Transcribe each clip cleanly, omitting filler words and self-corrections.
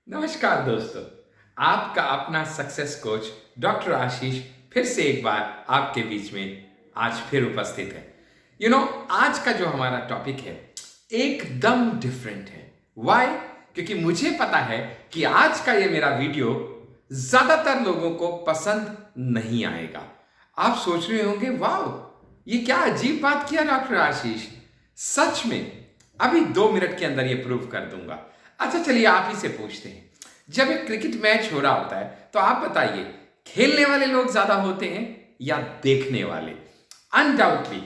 नमस्कार दोस्तों। आपका अपना सक्सेस कोच डॉक्टर आशीष फिर से एक बार आपके बीच में आज फिर उपस्थित है। आज का जो हमारा टॉपिक है एकदम डिफरेंट है। वाई? क्योंकि मुझे पता है कि आज का ये मेरा वीडियो ज्यादातर लोगों को पसंद नहीं आएगा। आप सोच रहे होंगे, वाह, ये क्या अजीब बात किया डॉक्टर आशीष। सच में अभी 2 मिनट के अंदर ये प्रूव कर दूंगा। अच्छा, चलिए आप ही से पूछते हैं। जब एक क्रिकेट मैच हो रहा होता है तो आप बताइए, खेलने वाले लोग ज्यादा होते हैं या देखने वाले? अनडाउटली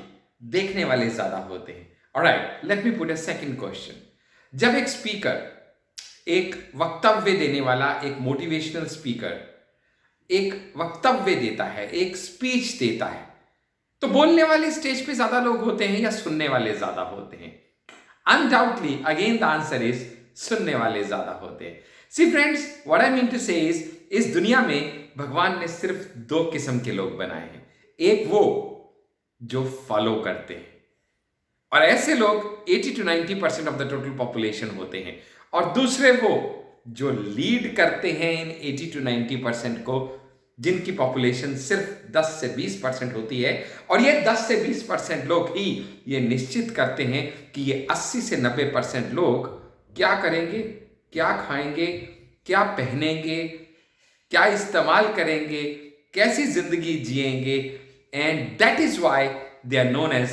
देखने वाले ज्यादा होते हैं। Alright, let me put a second question. जब एक स्पीकर, एक वक्तव्य देने वाला, एक मोटिवेशनल स्पीकर एक वक्तव्य देता है, एक स्पीच देता है, तो बोलने वाले स्टेज पे ज्यादा लोग होते हैं या सुनने वाले ज्यादा होते हैं? Undoubtedly again the answer is सुनने वाले ज्यादा होते हैं। See friends, what I mean to say इस दुनिया में भगवान ने सिर्फ 2 किस्म के लोग बनाए हैं। एक वो जो फॉलो करते हैं, और ऐसे लोग 80 to 90% of the total population होते हैं, और दूसरे वो जो लीड करते हैं इन 80 to 90% को, जिनकी पॉपुलेशन सिर्फ 10 से 20% होती है। और ये 10 से 20% लोग ही ये निश्चित करते हैं कि ये 80 से 90% लोग क्या करेंगे, क्या खाएंगे, क्या पहनेंगे, क्या इस्तेमाल करेंगे, कैसी जिंदगी जिएंगे। And that is why they are known as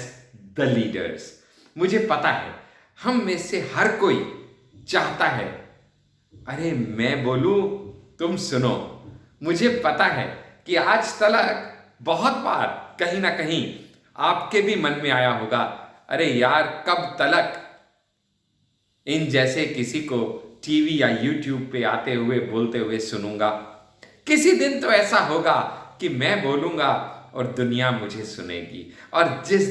the leaders. मुझे पता है हम में से हर कोई चाहता है, अरे मैं बोलूं तुम सुनो। मुझे पता है कि आज तक बहुत बार कहीं ना कहीं आपके भी मन में आया होगा, अरे यार कब तलक इन जैसे किसी को टीवी या यूट्यूब पे आते हुए बोलते हुए सुनूंगा। किसी दिन तो ऐसा होगा कि मैं बोलूंगा और दुनिया मुझे सुनेगी। और जिस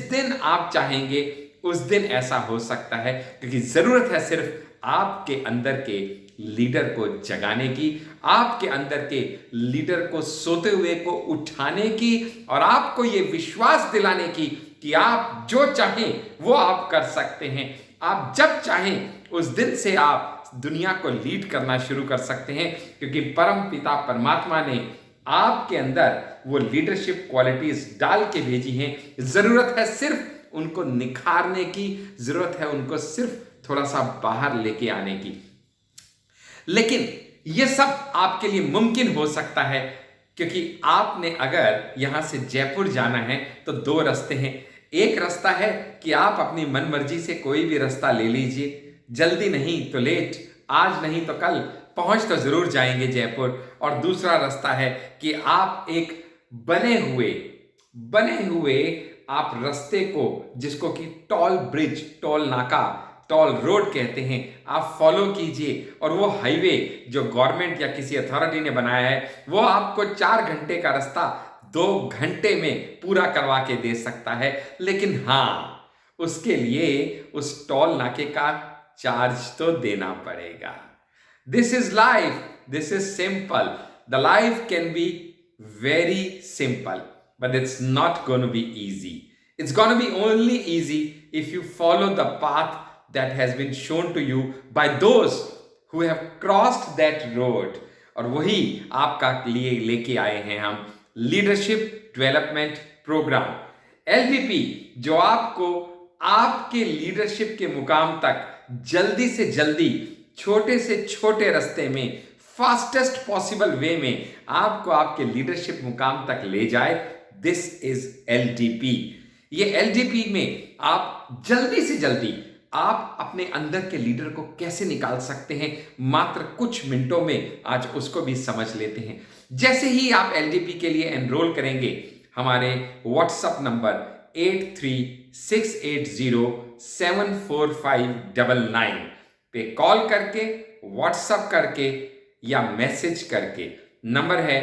दिन आप चाहेंगे उस दिन ऐसा हो सकता है, क्योंकि जरूरत है सिर्फ आपके अंदर के लीडर को जगाने की, आपके अंदर के लीडर को सोते हुए को उठाने की, और आपको यह विश्वास दिलाने की कि आप जो चाहें वो आप कर सकते हैं। आप जब चाहें उस दिन से आप दुनिया को लीड करना शुरू कर सकते हैं, क्योंकि परम पिता परमात्मा ने आपके अंदर वो लीडरशिप क्वालिटीज डाल के भेजी हैं। जरूरत है सिर्फ उनको निखारने की, जरूरत है उनको सिर्फ थोड़ा सा बाहर लेके आने की। लेकिन ये सब आपके लिए मुमकिन हो सकता है, क्योंकि आपने अगर यहां से जयपुर जाना है तो 2 रास्ते हैं। एक रास्ता है कि आप अपनी मनमर्जी से कोई भी रास्ता ले लीजिए, जल्दी नहीं तो लेट, आज नहीं तो कल पहुंच तो जरूर जाएंगे जयपुर। और दूसरा रास्ता है कि आप एक बने हुए आप रास्ते को, जिसको कि टॉल ब्रिज, टॉल नाका, टॉल रोड कहते हैं, आप फॉलो कीजिए। और वो हाईवे जो गवर्नमेंट या किसी अथॉरिटी ने बनाया है, वो आपको 4 घंटे का रास्ता 2 घंटे में पूरा करवा के दे सकता है। लेकिन हाँ, उसके लिए उस टॉल नाके का चार्ज तो देना पड़ेगा। This is life, this is simple. The life can be very simple, but it's not going to be easy. It's going to be only easy if you follow the path that has been shown to you by those who have crossed that road. और वही आपका लिए लेके आए हैं हम leadership development programme, LDP, जो आपको आपके लीडरशिप के मुकाम तक जल्दी से जल्दी, छोटे से छोटे रास्ते में, फास्टेस्ट पॉसिबल वे में आपको आपके लीडरशिप मुकाम तक ले जाए। This is LDP। ये LDP में आप जल्दी से जल्दी आप अपने अंदर के लीडर को कैसे निकाल सकते हैं, मात्र कुछ मिनटों में आज उसको भी समझ लेते हैं। जैसे ही आप LDP के लिए एनरोल करेंगे, हमारे व्हाट्सएप नंबर 8368074599 पे कॉल करके, व्हाट्सएप करके या मैसेज करके, नंबर है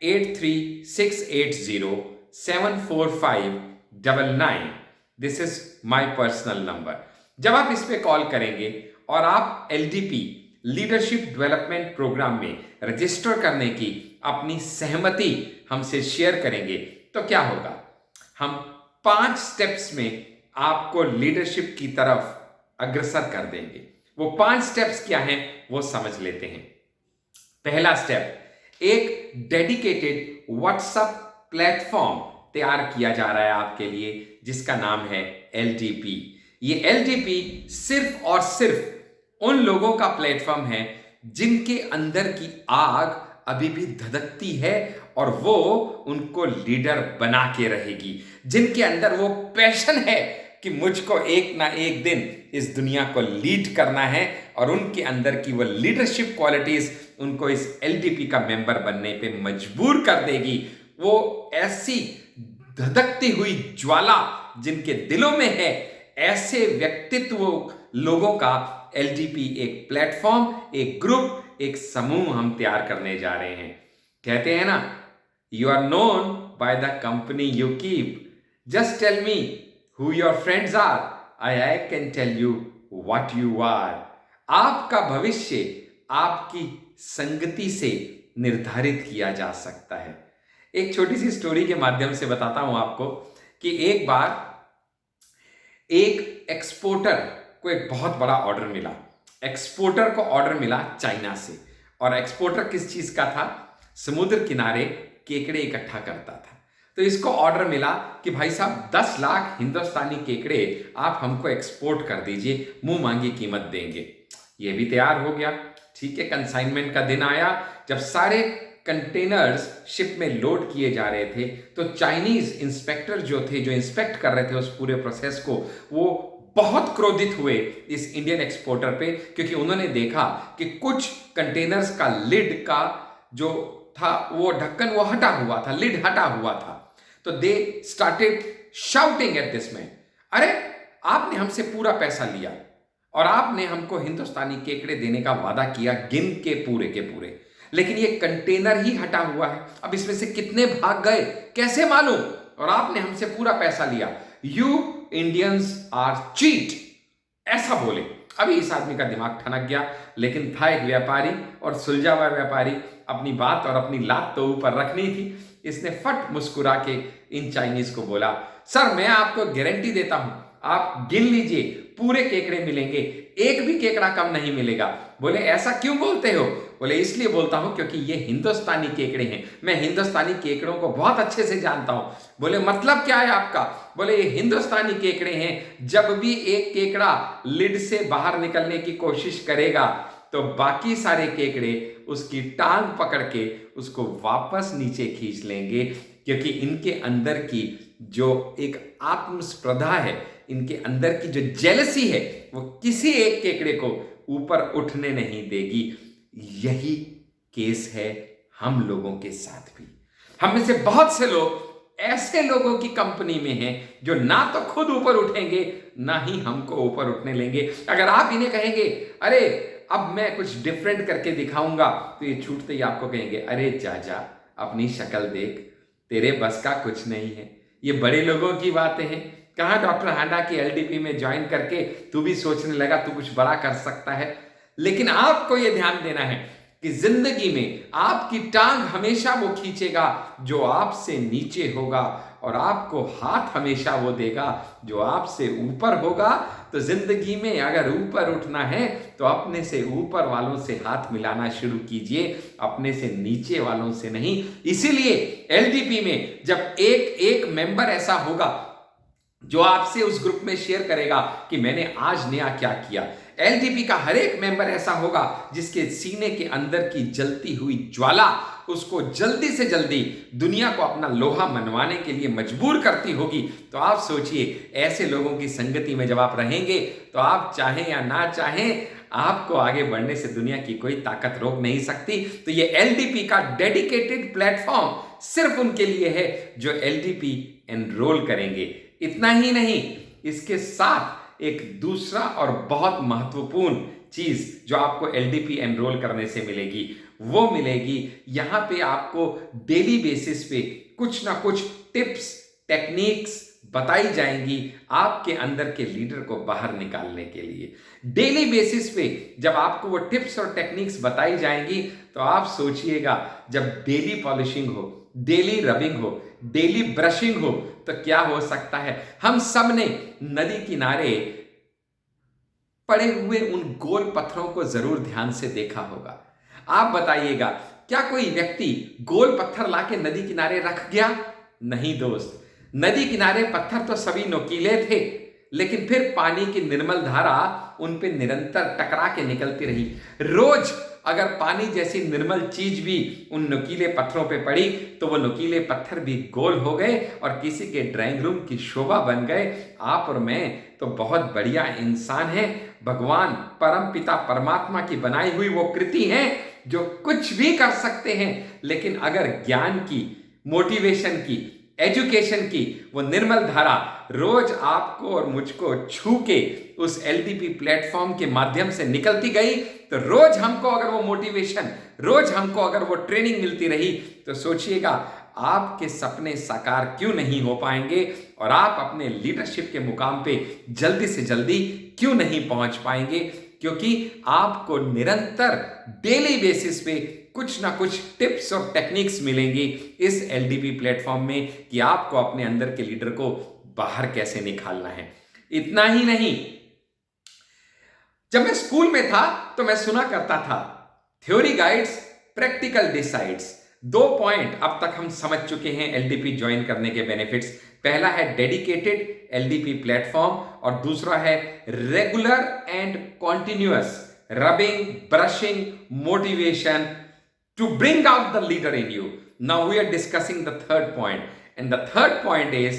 8368074599। This is my personal number. जब आप इस पे कॉल करेंगे और आप LDP लीडरशिप डेवलपमेंट प्रोग्राम में रजिस्टर करने की अपनी सहमति हमसे शेयर करेंगे, तो क्या होगा, हम 5 स्टेप्स में आपको लीडरशिप की तरफ अग्रसर कर देंगे। वो 5 स्टेप्स क्या हैं वो समझ लेते हैं। पहला स्टेप, एक डेडिकेटेड व्हाट्सएप प्लेटफॉर्म तैयार किया जा रहा है आपके लिए, जिसका नाम है एलडीपी। ये एलडीपी सिर्फ और सिर्फ उन लोगों का प्लेटफॉर्म है जिनके अंदर की आग अभी भी धधकती है और वो उनको लीडर बना के रहेगी, जिनके अंदर वो पैशन है कि मुझको एक ना एक दिन इस दुनिया को लीड करना है, और उनके अंदर की वो लीडरशिप क्वालिटीज उनको इस एलडीपी का मेंबर बनने पे मजबूर कर देगी। वो ऐसी धधकती हुई ज्वाला जिनके दिलों में है, ऐसे व्यक्तित्व लोगों का एलडीपी एक प्लेटफॉर्म, एक ग्रुप, एक समूह हम तैयार करने जा रहे हैं। कहते हैं ना, you are known by the company you keep, just tell me who your friends are, I can tell you what you are। आपका भविष्य आपकी संगति से निर्धारित किया जा सकता है। एक छोटी सी स्टोरी के माध्यम से बताता हूं आपको कि एक बार एक एक्सपोर्टर को एक बहुत बड़ा ऑर्डर मिला। एक्सपोर्टर को ऑर्डर मिला चाइना से, और एक्सपोर्टर किस चीज का था? समुद्र किनारे केकड़े इकट्ठा करता था। तो इसको ऑर्डर मिला कि भाई साहब 10 लाख हिंदुस्तानी केकड़े आप हमको एक्सपोर्ट कर दीजिए, मुंह मांगी कीमत देंगे। ये भी तैयार हो गया। ठीक है, कंसाइनमेंट का दिन आया। जब सारे कंटेनर्स शिप में लोड किए जा रहे थे, तो चाइनीज इंस्पेक्टर जो थे, जो इंस्पेक्ट कर रहे थे उस पूरे प्रोसेस को, वो बहुत क्रोधित हुए इस इंडियन एक्सपोर्टर पे, क्योंकि उन्होंने देखा कि कुछ कंटेनर्स का लिड का जो था वो ढक्कन वो हटा हुआ था, लिड हटा हुआ था। तो they started shouting at this man, अरे आपने हमसे पूरा पैसा लिया और आपने हमको हिंदुस्तानी केकड़े देने का वादा किया गिन के पूरे, लेकिन ये कंटेनर ही हटा हुआ है, अब इसमें से कितने भाग गए कैसे मालूम? और आपने हमसे पूरा पैसा लिया। यू इंडियंस आर चीट, ऐसा बोले। अभी इस आदमी का दिमाग ठनक गया, लेकिन था एक व्यापारी और सुलझा हुआ व्यापारी, अपनी बात और अपनी लात तो ऊपर रखनी थी। इसने फट मुस्कुरा के इन चाइनीज को बोला, सर मैं आपको गारंटी देता हूं, आप गिन लीजिए, पूरे केकड़े मिलेंगे, एक भी केकड़ा कम नहीं मिलेगा। बोले ऐसा क्यों बोलते हो? बोले इसलिए बोलता हूं क्योंकि ये हिंदुस्तानी केकड़े हैं, मैं हिंदुस्तानी केकड़ों को बहुत अच्छे से जानता हूं। बोले मतलब क्या है आपका? बोले ये हिंदुस्तानी केकड़े हैं, जब भी एक केकड़ा लिड से बाहर निकलने की कोशिश करेगा तो बाकी सारे केकड़े उसकी टांग पकड़ के उसको वापस नीचे खींच लेंगे, क्योंकि इनके अंदर की जो एक आत्मस्पर्धा है, इनके अंदर की जो जेलसी है, वो किसी एक केकड़े को ऊपर उठने नहीं देगी। यही केस है हम लोगों के साथ भी। हम में से बहुत से लोग ऐसे लोगों की कंपनी में हैं जो ना तो खुद ऊपर उठेंगे, ना ही हमको ऊपर उठने लेंगे। अगर आप इन्हें कहेंगे अरे अब मैं कुछ डिफरेंट करके दिखाऊंगा, तो ये छूटते ही आपको कहेंगे अरे जा अपनी शक्ल देख, तेरे बस का कुछ नहीं है। ये बड़े लोगों की बातें हैं। कहाँ डॉक्टर हांडा की एलडीपी में ज्वाइन करके तू भी सोचने लगा तू कुछ बड़ा कर सकता है। लेकिन आपको यह ध्यान देना है कि जिंदगी में आपकी टांग हमेशा वो खींचेगा जो आपसे नीचे होगा, और आपको हाथ हमेशा वो देगा जो आपसे ऊपर होगा। तो जिंदगी में अगर ऊपर उठना है तो अपने से ऊपर वालों से हाथ मिलाना शुरू कीजिए, अपने से नीचे वालों से नहीं। इसीलिए एलडीपी में जब एक मेंबर ऐसा होगा जो आपसे उस ग्रुप में शेयर करेगा कि मैंने आज नया क्या किया, एलडीपी का हर एक मेंबर ऐसा होगा जिसके सीने के अंदर की जलती हुई ज्वाला उसको जल्दी से जल्दी दुनिया को अपना लोहा मनवाने के लिए मजबूर करती होगी। तो आप सोचिए, ऐसे लोगों की संगति में जब आप रहेंगे तो आप चाहें या ना चाहें, आपको आगे बढ़ने से दुनिया की कोई ताकत रोक नहीं सकती। तो ये एलडीपी का डेडिकेटेड प्लेटफॉर्म सिर्फ उनके लिए है जो एलडीपी एनरोल करेंगे। इतना ही नहीं, इसके साथ एक दूसरा और बहुत महत्वपूर्ण चीज जो आपको एलडीपी एनरोल करने से मिलेगी, वो मिलेगी यहां पे आपको डेली बेसिस पे कुछ ना कुछ टिप्स टेक्निक्स बताई जाएंगी आपके अंदर के लीडर को बाहर निकालने के लिए। डेली बेसिस पे जब आपको वो टिप्स और टेक्निक्स बताई जाएंगी तो आप सोचिएगा, जब डेली पॉलिशिंग हो, डेली रबिंग हो, डेली ब्रशिंग हो, तो क्या हो सकता है। हम सब ने नदी किनारे पड़े हुए उन गोल पत्थरों को जरूर ध्यान से देखा होगा। आप बताइएगा, क्या कोई व्यक्ति गोल पत्थर लाके नदी किनारे रख गया? नहीं दोस्त, नदी किनारे पत्थर तो सभी नुकीले थे, लेकिन फिर पानी की निर्मल धारा उन पे निरंतर टकरा के निकलती रही। रोज अगर पानी जैसी निर्मल चीज भी उन नुकीले पत्थरों पे पड़ी तो वो नुकीले पत्थर भी गोल हो गए और किसी के ड्राइंग रूम की शोभा बन गए। आप और मैं तो बहुत बढ़िया इंसान हैं, भगवान परम पिता परमात्मा की बनाई हुई वो कृति हैं जो कुछ भी कर सकते हैं, लेकिन अगर ज्ञान की, मोटिवेशन की, एजुकेशन की वो निर्मल धारा रोज आपको और मुझको छू के उस एलडीपी प्लेटफॉर्म के माध्यम से निकलती गई, तो रोज हमको अगर वो मोटिवेशन, रोज हमको अगर वो ट्रेनिंग मिलती रही, तो सोचिएगा आपके सपने साकार क्यों नहीं हो पाएंगे और आप अपने लीडरशिप के मुकाम पे जल्दी से जल्दी क्यों नहीं पहुंच पाएंगे। क्योंकि आपको निरंतर डेली बेसिस पे कुछ ना कुछ टिप्स और टेक्निक्स मिलेंगी इस एलडीपी प्लेटफॉर्म में कि आपको अपने अंदर के लीडर को बाहर कैसे निकालना है। इतना ही नहीं, जब मैं स्कूल में था तो मैं सुना करता था, theory guides, practical decides. 2 point अब तक हम समझ चुके हैं एलडीपी ज्वाइन करने के बेनिफिट्स। पहला है डेडिकेटेड एलडीपी प्लेटफॉर्म और दूसरा है regular and continuous rubbing, brushing, motivation to bring out the leader in you. Now we are discussing the third point, and the third point is,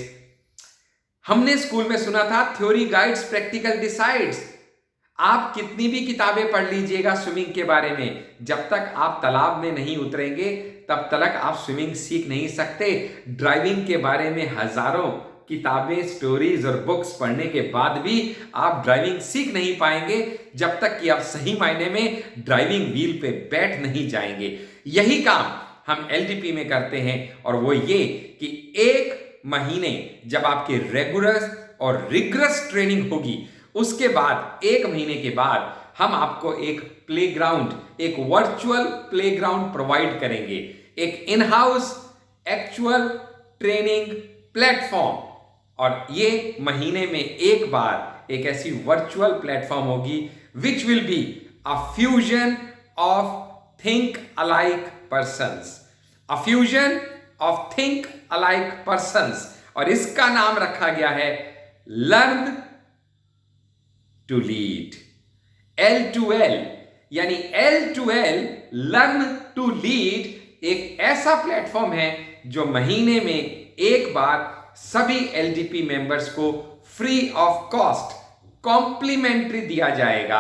हमने school में सुना था थ्योरी गाइड्स, प्रैक्टिकल डिसाइड्स। आप कितनी भी किताबें पढ़ लीजिएगा स्विमिंग के बारे में, जब तक आप तालाब में नहीं उतरेंगे तब तक आप स्विमिंग सीख नहीं सकते। ड्राइविंग के बारे में हजारों किताबें, स्टोरीज और बुक्स पढ़ने के बाद भी आप ड्राइविंग सीख नहीं पाएंगे जब तक कि आप सही मायने में ड्राइविंग व्हील पे बैठ नहीं जाएंगे। यही काम हम एलडीपी में करते हैं, और वो ये कि 1 महीने जब आपकी रेगुलर और रिगरस ट्रेनिंग होगी, उसके बाद 1 महीने के बाद हम आपको एक प्लेग्राउंड, एक वर्चुअल प्लेग्राउंड प्रोवाइड करेंगे, एक in house actual training platform. और ये महीने में एक बार एक ऐसी वर्चुअल प्लेटफॉर्म होगी which will be a fusion of think alike persons, a fusion of think alike persons. और इसका नाम रखा गया है लर्न टू लीड, L2L, यानी L2L, लर्न टू लीड एक ऐसा प्लेटफॉर्म है जो महीने में एक बार सभी एलडीपी मेंबर्स को फ्री ऑफ कॉस्ट कॉम्प्लीमेंट्री दिया जाएगा।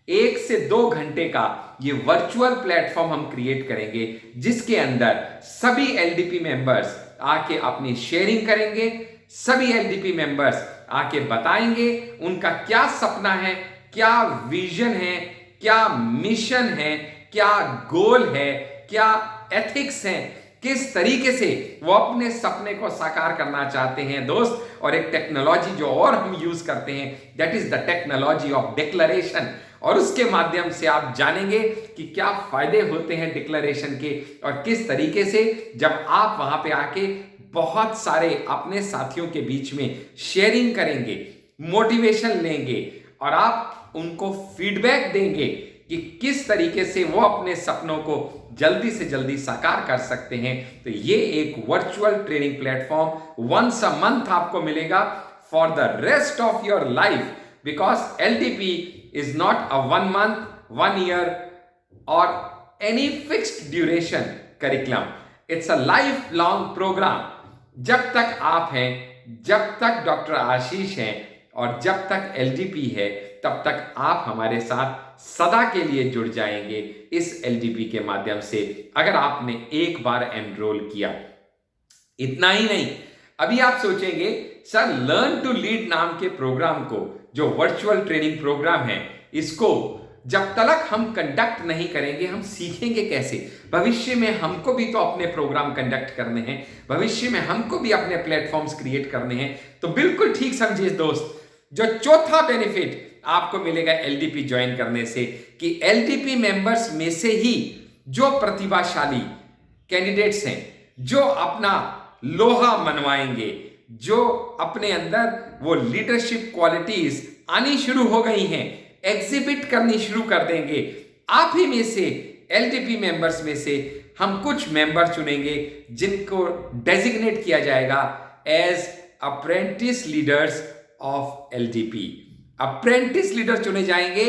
1 से 2 घंटे का ये वर्चुअल प्लेटफॉर्म हम क्रिएट करेंगे, जिसके अंदर सभी एलडीपी मेंबर्स आके अपनी शेयरिंग करेंगे। सभी एलडीपी मेंबर्स आके बताएंगे उनका क्या सपना है, क्या विजन है, क्या मिशन है, क्या गोल है, क्या एथिक्स है, किस तरीके से वो अपने सपने को साकार करना चाहते हैं दोस्त। और एक टेक्नोलॉजी जो और हम यूज करते हैं, that is the technology of declaration. और उसके माध्यम से आप जानेंगे कि क्या फायदे होते हैं डिक्लेरेशन के, और किस तरीके से जब आप वहां पे आके बहुत सारे अपने साथियों के बीच में शेयरिंग करेंगे, मोटिवेशन लेंगे और आप उनको फीडबैक देंगे कि किस तरीके से वो अपने सपनों को जल्दी से जल्दी साकार कर सकते हैं। तो ये एक virtual training platform once a month आपको मिलेगा for the rest of your life, because LDP is not a 1 month, 1 year or any fixed duration curriculum. It's a lifelong program. जब तक आप हैं, जब तक डॉक्टर आशीष हैं और जब तक एलडीपी है, तब तक आप हमारे साथ सदा के लिए जुड़ जाएंगे इस एलडीपी के माध्यम से, अगर आपने एक बार एनरोल किया। इतना ही नहीं, अभी आप सोचेंगे सर लर्न टू लीड नाम के प्रोग्राम को, जो वर्चुअल ट्रेनिंग प्रोग्राम है, इसको जब तक हम कंडक्ट नहीं करेंगे हम सीखेंगे कैसे? भविष्य में हमको भी तो अपने प्रोग्राम कंडक्ट करने हैं, भविष्य में हमको भी अपने प्लेटफॉर्म्स क्रिएट करने हैं। तो बिल्कुल ठीक समझिए दोस्त, जो चौथा बेनिफिट आपको मिलेगा एलडीपी ज्वाइन करने से, कि एलडीपी मेंबर्स में से ही जो प्रतिभाशाली कैंडिडेट्स हैं, जो अपना लोहा मनवाएंगे, जो अपने अंदर वो लीडरशिप क्वालिटीज आनी शुरू हो गई हैं, एग्जिबिट करनी शुरू कर देंगे। आप ही में से एलडीपी मेंबर्स में से हम कुछ मेंबर चुनेंगे जिनको डेजिग्नेट किया जाएगा as apprentice leaders of LDP. Apprentice leader चुने जाएंगे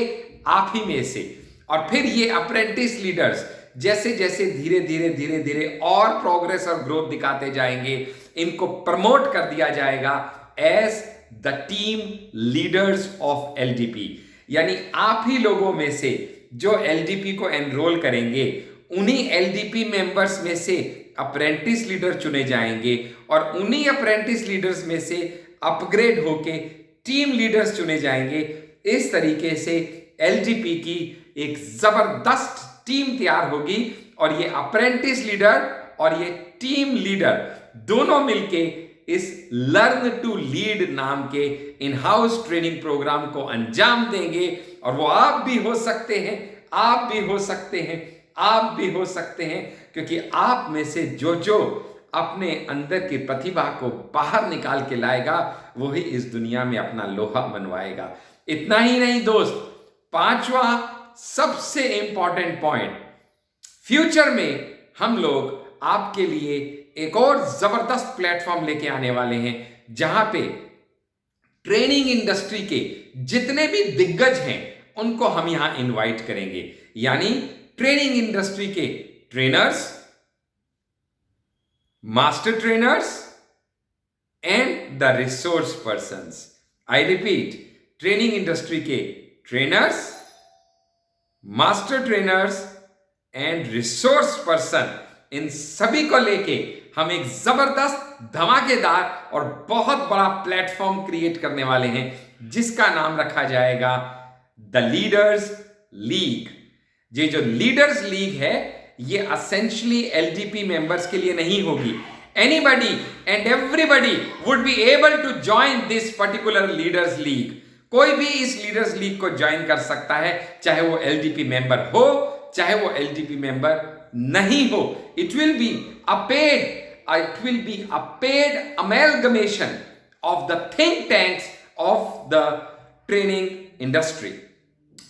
आप ही में से, और फिर ये अप्रेंटिस लीडर्स जैसे जैसे धीरे धीरे धीरे धीरे और प्रोग्रेस और ग्रोथ दिखाते जाएंगे, इनको प्रमोट कर दिया जाएगा as the team leaders of LDP. यानी आप ही लोगों में से जो एलडीपी को एनरोल करेंगे, उन्हीं एलडीपी मेंबर्स में से अप्रेंटिस लीडर चुने जाएंगे, और उन्हीं अप्रेंटिस लीडर्स में से अपग्रेड होके टीम लीडर्स चुने जाएंगे। इस तरीके से एलडीपी की एक जबरदस्त टीम तैयार होगी, और ये अप्रेंटिस लीडर और ये टीम लीडर दोनों मिलके इस लर्न टू लीड नाम के इन हाउस ट्रेनिंग प्रोग्राम को अंजाम देंगे। और वो आप भी हो सकते हैं, आप भी हो सकते हैं, आप भी हो सकते हैं, क्योंकि आप में से जो जो अपने अंदर की प्रतिभा को बाहर निकाल के लाएगा, वही इस दुनिया में अपना लोहा मनवाएगा। इतना ही नहीं दोस्त, पांचवा सबसे इंपॉर्टेंट पॉइंट, फ्यूचर में हम लोग आपके लिए एक और जबरदस्त प्लेटफॉर्म लेके आने वाले हैं, जहां पे ट्रेनिंग इंडस्ट्री के जितने भी दिग्गज हैं उनको हम यहां इनवाइट करेंगे। यानी ट्रेनिंग इंडस्ट्री के trainers, master trainers and the resource persons. I repeat, training industry के trainers, master trainers and resource person, इन सभी को लेके हम एक जबरदस्त, धमाकेदार और बहुत बड़ा प्लेटफॉर्म क्रिएट करने वाले हैं, जिसका नाम रखा जाएगा द लीडर्स लीग। ये जो लीडर्स लीग है, ये असेंशियली एलडीपी मेंबर्स के लिए नहीं होगी। Anybody and everybody would be able to join this particular leaders league. कोई भी इस लीडर्स लीग को ज्वाइन कर सकता है, चाहे वो एलडीपी मेंबर हो, चाहे वो एलडीपी मेंबर नहीं हो। It will be a paid amalgamation of the think tanks of the training industry.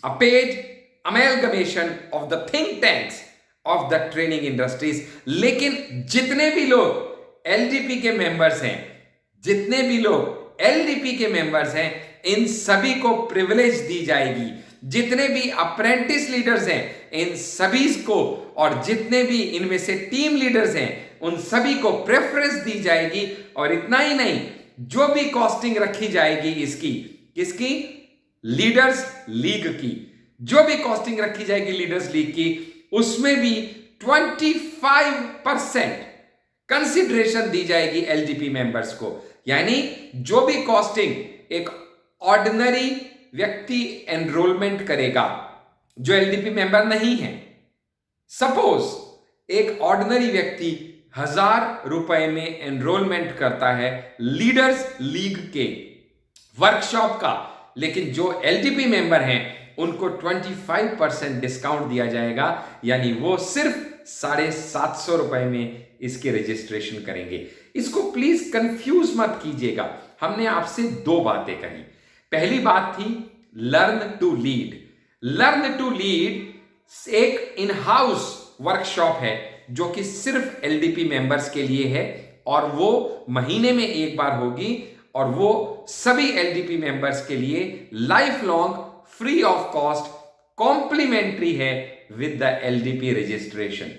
A paid amalgamation of the think tanks of the training industries. लेकिन जितने भी लोग एलडीपी के मेंबर्स हैं, जितने भी लोग एलडीपी के मेंबर्स हैं, इन सभी को प्रिविलेज दी जाएगी। जितने भी अप्रेंटिस लीडर्स हैं, इन सभी को, और जितने भी इनमें से टीम लीडर्स हैं, उन सभी को प्रेफरेंस दी जाएगी। और इतना ही नहीं, जो भी कॉस्टिंग रखी जाएगी इसकी, किसकी? लीडर्स लीग की। जो भी कॉस्टिंग रखी जाएगी लीडर्स लीग की, उसमें भी 25% कंसिडरेशन दी जाएगी एलडीपी मेंबर्स को। यानी जो भी कॉस्टिंग एक ऑर्डिनरी व्यक्ति एनरोलमेंट करेगा, जो एलडीपी मेंबर नहीं है, सपोज एक ऑर्डिनरी व्यक्ति 1000 रुपए में एनरोलमेंट करता है लीडर्स लीग के वर्कशॉप का, लेकिन जो एलडीपी मेंबर हैं उनको 25% डिस्काउंट दिया जाएगा। यानी वो सिर्फ 750 रुपए में इसके रजिस्ट्रेशन करेंगे। इसको प्लीज कंफ्यूज मत कीजिएगा। हमने आपसे दो बातें कही। पहली बात थी learn to lead. Learn to lead एक इन हाउस वर्कशॉप है जो कि सिर्फ एलडीपी मेंबर्स के लिए है, और वो महीने में एक बार होगी, और वो सभी एलडीपी मेंबर्स के लिए life long free of cost complimentary है विद द एलडीपी रजिस्ट्रेशन।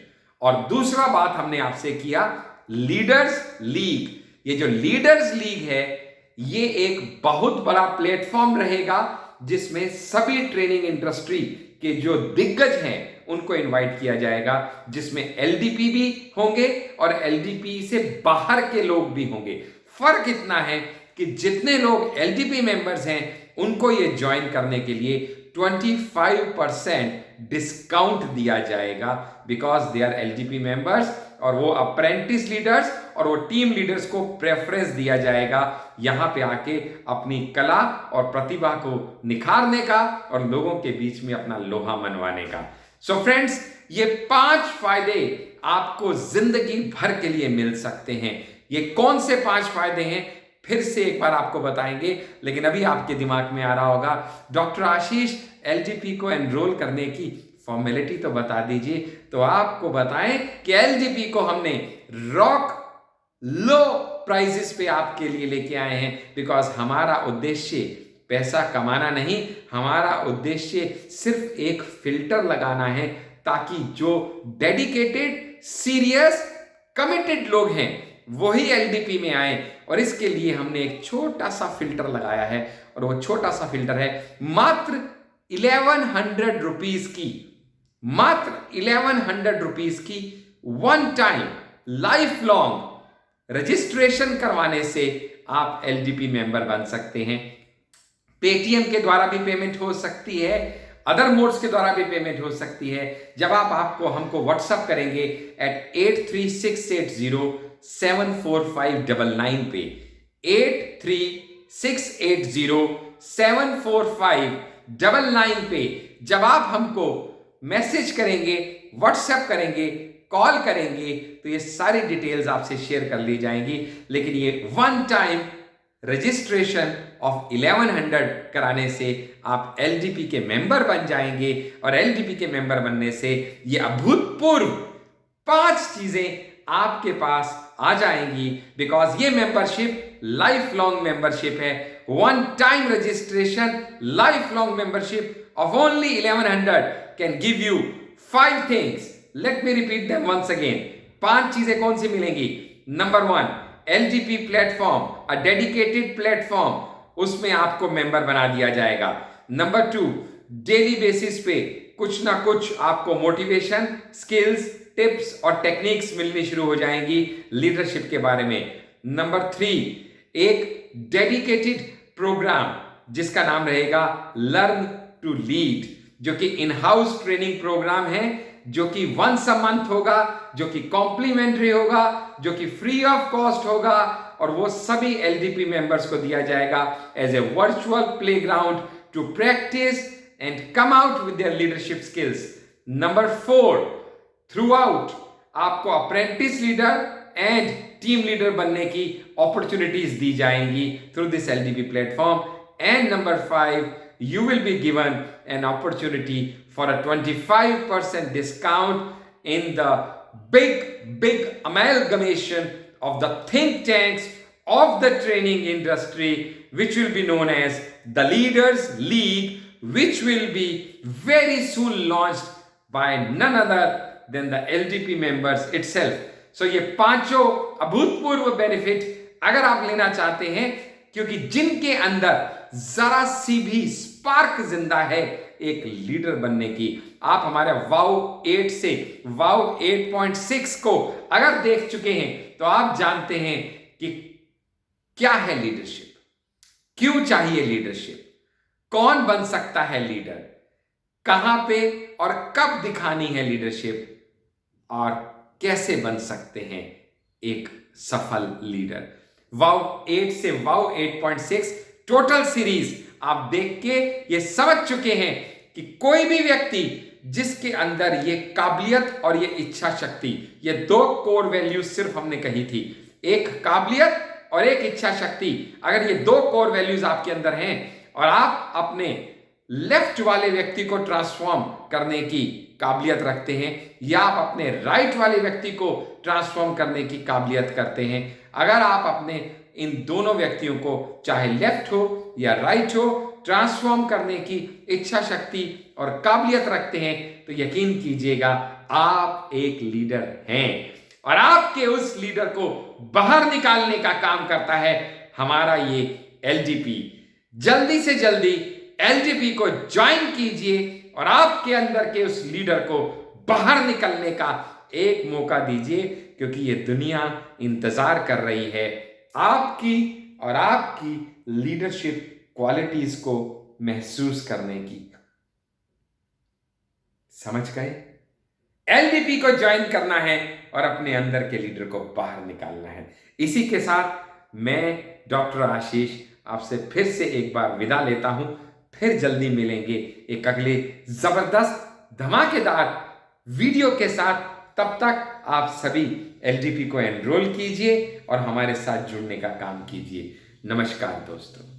और दूसरा बात हमने आपसे किया लीडर्स लीग। ये जो लीडर्स लीग है, ये एक बहुत बड़ा प्लेटफॉर्म रहेगा जिसमें सभी ट्रेनिंग इंडस्ट्री के जो दिग्गज हैं उनको इनवाइट किया जाएगा, जिसमें एलडीपी भी होंगे और एलडीपी से बाहर के लोग भी होंगे। फर्क इतना है कि जितने लोग एलडीपी मेंबर्स हैं उनको ये ज्वाइन करने के लिए 25% डिस्काउंट दिया जाएगा, because they are LDP members, और वो अप्रेंटिस लीडर्स और वो टीम लीडर्स को प्रेफरेंस दिया जाएगा यहां पे आके अपनी कला और प्रतिभा को निखारने का और लोगों के बीच में अपना लोहा मनवाने का। सो फ्रेंड्स, ये 5 फायदे आपको जिंदगी भर के लिए मिल सकते हैं। ये कौन से 5 फायदे हैं फिर से एक बार आपको बताएंगे, लेकिन अभी आपके दिमाग में आ रहा होगा डॉक्टर आशीष एलडीपी को एनरोल करने की फॉर्मेलिटी तो बता दीजिए। तो आपको बताएं कि एलडीपी को हमने रॉक लो प्राइसेस पे आपके लिए लेके आए हैं, बिकॉज हमारा उद्देश्य पैसा कमाना नहीं, हमारा उद्देश्य सिर्फ एक फिल्टर लगाना है ताकि जो डेडिकेटेड, सीरियस, कमिटेड लोग हैं वही एलडीपी में आए। और इसके लिए हमने एक छोटा सा फिल्टर लगाया है, और वो छोटा सा फिल्टर है मात्र 1100 रुपीज की, मात्र 1100 रुपीज की one time life long registration करवाने से आप एलडीपी मेंबर बन सकते हैं। पेटीएम के द्वारा भी पेमेंट हो सकती है, अदर मोड्स के द्वारा भी पेमेंट हो सकती है। जब आप हमको व्हाट्सएप करेंगे एट 8368074599 पे, 8368074599 पे जब आप हमको मैसेज करेंगे, व्हाट्सएप करेंगे, कॉल करेंगे, तो ये सारी डिटेल्स आपसे शेयर कर ली जाएंगी। लेकिन ये वन टाइम रजिस्ट्रेशन ऑफ 1100 कराने से आप एलडीपी के मेंबर बन जाएंगे, और एलडीपी के मेंबर बनने से ये अभूतपूर्व 5 चीजें आपके पास आ जाएंगी। बिकॉज ये मेंबरशिप लाइफ लॉन्ग मेंबरशिप है, one time registration, life long membership of only 1100 can give you 5 things. Let me repeat them once again. 5 चीजें कौन सी मिलेंगी? Number 1, LDP platform, a dedicated platform, उसमें आपको मेंबर बना दिया जाएगा। नंबर 2, डेली बेसिस पे कुछ ना कुछ आपको मोटिवेशन, स्किल्स, टिप्स और टेक्निक्स मिलनी शुरू हो जाएंगी लीडरशिप के बारे में। नंबर 3, एक डेडिकेटेड प्रोग्राम जिसका नाम रहेगा लर्न टू लीड, जो कि इन हाउस ट्रेनिंग प्रोग्राम है, जो कि वंस अ मंथ होगा, जो कि कॉम्प्लीमेंट्री होगा, जो कि फ्री ऑफ कॉस्ट होगा, और वो सभी एलडीपी मेंबर्स को दिया जाएगा as a virtual playground to practise and come out with their leadership skills. Number 4, throughout आपको apprentice leader and team leader बनने की अपॉर्चुनिटीज दी जाएंगी through this LDP platform. And number 5, you will be given an opportunity for a 25% discount in the big amalgamation of the think tanks of the training industry, which will be known as the Leaders League, which will be very soon launched by none other than the LDP members itself. So ये 5 अभूतपूर्व benefit अगर आप लेना चाहते हैं, क्योंकि जिनके अंदर जरा सी भी स्पार्क जिंदा है एक लीडर बनने की, आप हमारे वाउ 8 से वाउ 8.6 को अगर देख चुके हैं तो आप जानते हैं कि क्या है लीडरशिप, क्यों चाहिए लीडरशिप, कौन बन सकता है लीडर, कहां पे और कब दिखानी है लीडरशिप, और कैसे बन सकते हैं एक सफल लीडर। वाउ 8 से वाउ 8.6 टोटल सीरीज आप देख के ये समझ चुके हैं कि कोई भी व्यक्ति जिसके अंदर ये काबिलियत और ये इच्छा शक्ति, ये 2 कोर वैल्यूज सिर्फ हमने कही थी, एक काबिलियत और एक इच्छा शक्ति, अगर ये 2 कोर वैल्यूज आपके अंदर हैं और आप अपने लेफ्ट वाले व्यक्ति को ट्रांसफॉर्म करने की काबिलियत रखते हैं, या आप अपने राइट वाले व्यक्ति को ट्रांसफॉर्म करने की काबिलियत करते हैं, अगर आप अपने इन दोनों व्यक्तियों को चाहे लेफ्ट हो या राइट हो ट्रांसफॉर्म करने की इच्छा शक्ति और काबिलियत रखते हैं, तो यकीन कीजिएगा आप एक लीडर हैं, और आपके उस लीडर को बाहर निकालने का काम करता है हमारा ये एलडीपी। जल्दी से जल्दी एलडीपी को ज्वाइन कीजिए और आपके अंदर के उस लीडर को बाहर निकलने का एक मौका दीजिए, क्योंकि ये दुनिया इंतजार कर रही है आपकी और आपकी लीडरशिप क्वालिटीज को महसूस करने की। समझ गए? एलडीपी को ज्वाइन करना है और अपने अंदर के लीडर को बाहर निकालना है। इसी के साथ मैं डॉक्टर आशीष आपसे फिर से एक बार विदा लेता हूं। फिर जल्दी मिलेंगे एक अगले जबरदस्त धमाकेदार वीडियो के साथ। तब तक आप सभी एलडीपी को एनरोल कीजिए और हमारे साथ जुड़ने का काम कीजिए। नमस्कार दोस्तों।